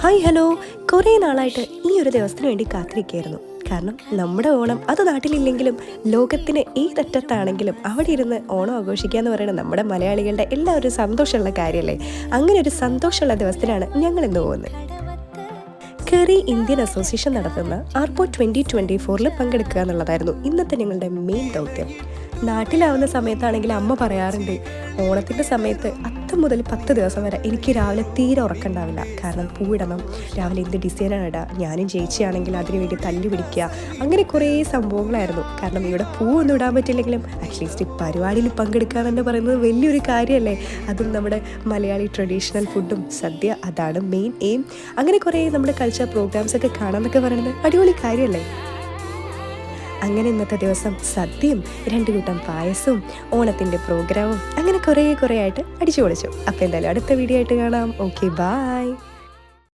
Hi hello, കുറേ നാളായിട്ട് ഈ ഒരു ദിവസത്തിന് വേണ്ടി കാത്തിരിക്കുകയായിരുന്നു. കാരണം നമ്മുടെ ഓണം അത് നാട്ടിലില്ലെങ്കിലും ലോകത്തിന് ഏതറ്റത്താണെങ്കിലും അവിടെ ഇരുന്ന് ഓണം ആഘോഷിക്കുക എന്ന് പറയുന്നത് നമ്മുടെ മലയാളികളുടെ എല്ലാ ഒരു സന്തോഷമുള്ള കാര്യമല്ലേ. അങ്ങനെ ഒരു സന്തോഷമുള്ള ദിവസത്തിലാണ് ഞങ്ങൾ ഇന്ന് പോകുന്നത്. കറി ഇന്ത്യൻ അസോസിയേഷൻ നടത്തുന്ന ആർപ്പോ 2024 പങ്കെടുക്കുക എന്നുള്ളതായിരുന്നു ഇന്നത്തെ ഞങ്ങളുടെ മെയിൻ ദൗത്യം. നാട്ടിലാവുന്ന സമയത്താണെങ്കിൽ അമ്മ പറയാറുണ്ട്, ഓണത്തിൻ്റെ സമയത്ത് അത്തം മുതൽ 10 ദിവസം വരെ എനിക്ക് രാവിലെ തീരെ ഉറക്കമുണ്ടാവില്ല. കാരണം പൂവിടണം, രാവിലെ എന്ത് ഡിസൈനാണ് ഇടുക, ഞാനും ചേച്ചിയാണെങ്കിൽ അതിനു വേണ്ടി തല്ലി പിടിക്കുക, അങ്ങനെ കുറേ സംഭവങ്ങളായിരുന്നു. കാരണം ഇവിടെ പൂവൊന്നും ഇടാൻ പറ്റില്ലെങ്കിലും അറ്റ്ലീസ്റ്റ് പരിപാടിയിൽ പങ്കെടുക്കുക എന്ന് പറയുന്നത് വലിയൊരു കാര്യമല്ലേ. അതും നമ്മുടെ മലയാളി ട്രഡീഷണൽ ഫുഡും സദ്യ, അതാണ് മെയിൻ എയിം. അങ്ങനെ കുറേ നമ്മുടെ കൾച്ചർ പ്രോഗ്രാംസ് ഒക്കെ കാണാമെന്നൊക്കെ പറയുന്നത് അടിപൊളി കാര്യമല്ലേ. അങ്ങനെ ഇന്നത്തെ ദിവസം സദ്യയും 2 കൂട്ടം പായസവും ഓണത്തിൻ്റെ പ്രോഗ്രാമും അങ്ങനെ കുറേ ആയിട്ട് അടിച്ചു പൊളിച്ചു. അപ്പോൾ എന്തായാലും അടുത്ത വീഡിയോ ആയിട്ട് കാണാം. Okay, by.